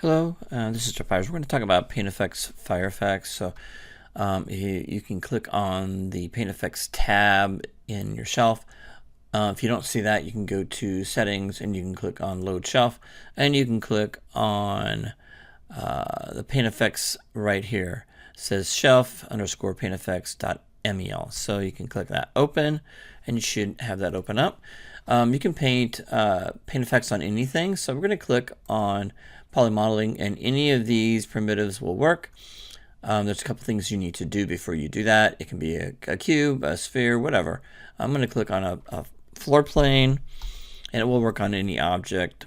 Hello, this is Jeff Byers. We're going to talk about Paint Effects Fire Effects. So you can click on the Paint Effects tab in your shelf. If you don't see that, you can go to Settings and you can click on Load Shelf, and you can click on the Paint Effects right here. It says shelf _ paint effects.mel. So you can click that open, and you should have that open up. You can paint effects on anything. So we're going to click on polymodeling, and any of these primitives will work. There's a couple things you need to do before you do that. It can be a cube, a sphere, whatever. I'm going to click on a floor plane, and it will work on any object.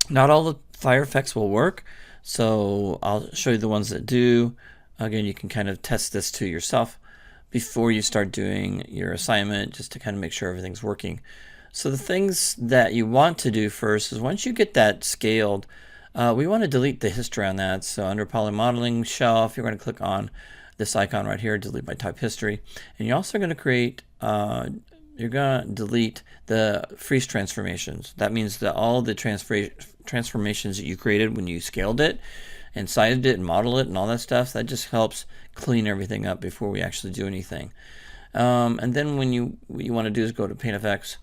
Not all the fire effects will work, so I'll show you the ones that do. Again, you can kind of test this to yourself before you start doing your assignment, just to kind of make sure everything's working. So the things that you want to do first is, once you get that scaled, we want to delete the history on that. So under polymodeling shelf, you're going to click on this icon right here, delete by type history. And you're also going to create, you're going to delete the freeze transformations. That means that all the transformations that you created when you scaled it and sized it and modeled it and all that stuff, that just helps clean everything up before we actually do anything. And then what you want to do is go to Paint Effects,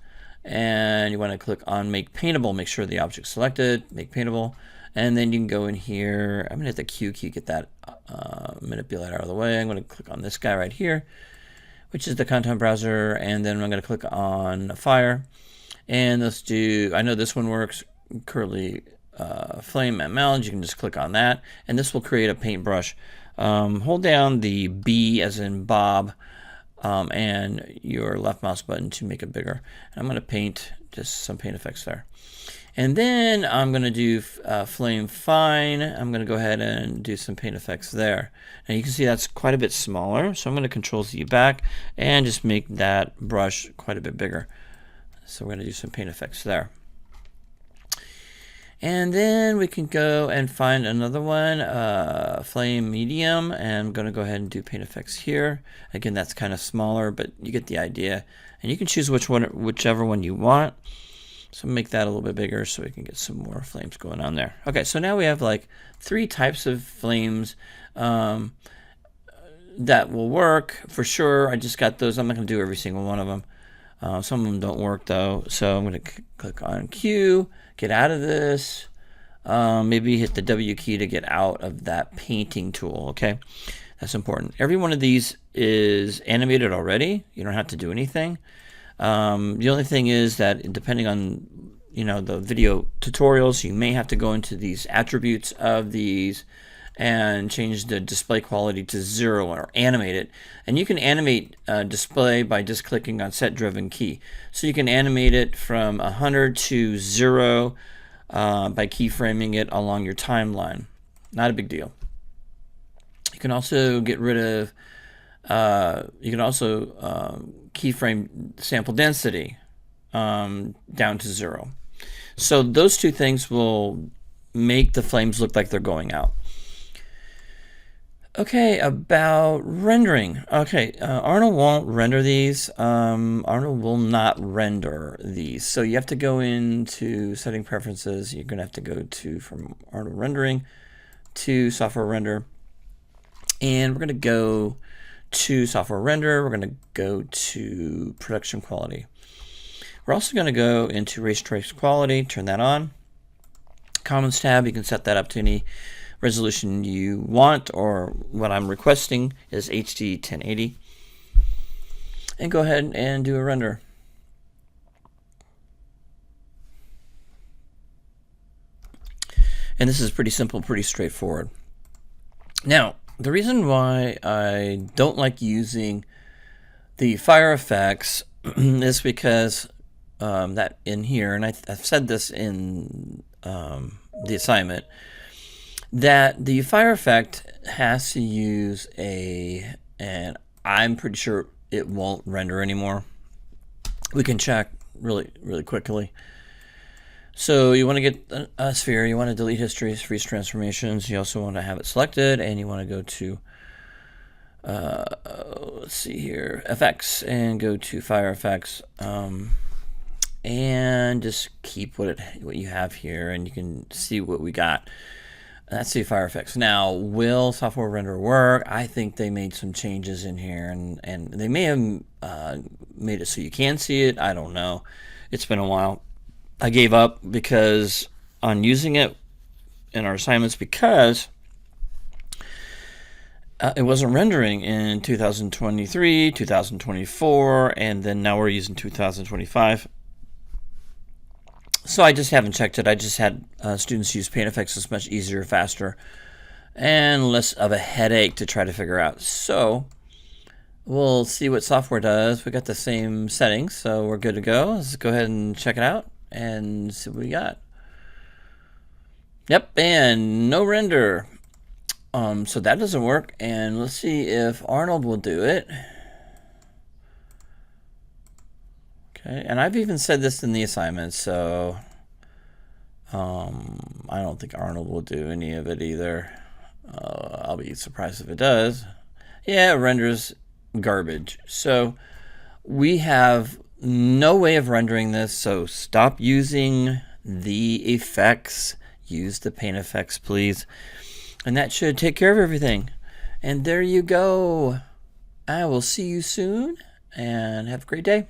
and you want to click on Make Paintable. Make sure the object's selected, Make Paintable, and then you can go in here. I'm going to hit the Q key, get that manipulator out of the way. I'm going to click on this guy right here, which is the content browser, and then I'm going to click on Fire. And let's do, I know this one works, Curly Flame ML. You can just click on that, and this will create a paintbrush. Hold down the B as in Bob, and your left mouse button to make it bigger. And I'm going to paint just some paint effects there. And then I'm going to do Flame Fine. I'm going to go ahead and do some paint effects there. And you can see that's quite a bit smaller. So I'm going to Control Z back and just make that brush quite a bit bigger. So we're going to do some paint effects there. And then we can go and find another one, Flame Medium, and I'm going to go ahead and do paint effects here. Again, that's kind of smaller, but you get the idea. And you can choose whichever one you want. So make that a little bit bigger so we can get some more flames going on there. Okay, so now we have like 3 types of flames that will work for sure. I just got those. I'm not going to do every single one of them. Some of them don't work though. So I'm going to click on Q, get out of this. Maybe hit the W key to get out of that painting tool. Okay, that's important. Every one of these is animated already. You don't have to do anything. The only thing is that depending on the video tutorials, you may have to go into these attributes of these and change the display quality to 0 or animate it. And you can animate display by just clicking on set driven key. So you can animate it from 100 to 0 by keyframing it along your timeline. Not a big deal. You can also get rid of, keyframe sample density down to 0. So those 2 things will make the flames look like they're going out. Okay, about rendering. Okay, Arnold won't render these. Arnold will not render these. So you have to go into setting preferences. You're going to have to go to from Arnold rendering to software render. And we're going to go to software render. We're going to go to production quality. We're also going to go into race trace quality, turn that on. Commons tab, you can set that up to any resolution you want, or what I'm requesting is HD 1080. And go ahead and do a render. And this is pretty simple, pretty straightforward. Now, the reason why I don't like using the fire effects is because that in here, and I've said this in the assignment, that the fire effect has to use and I'm pretty sure it won't render anymore. We can check really quickly. So you want to get a sphere, you want to delete history, freeze transformations, you also want to have it selected, and you want to go to let's see here, effects, and go to fire effects, and just keep what you have here, and you can see what we got. That's the Fire Effects. Now, will Software Renderer work? I think they made some changes in here, and they may have made it so you can see it. I don't know. It's been a while. I gave up because on using it in our assignments because it wasn't rendering in 2023, 2024, and then now we're using 2025. So I just haven't checked it. I just had students use PaintFX. It's much easier, faster, and less of a headache to try to figure out. So we'll see what software does. We got the same settings, so we're good to go. Let's go ahead and check it out and see what we got. Yep, and no render. So that doesn't work. And let's see if Arnold will do it. Okay, and I've even said this in the assignment, so I don't think Arnold will do any of it either. I'll be surprised if it does. Yeah, it renders garbage. So we have no way of rendering this, so stop using the effects. Use the PaintFX, please. And that should take care of everything. And there you go. I will see you soon, and have a great day.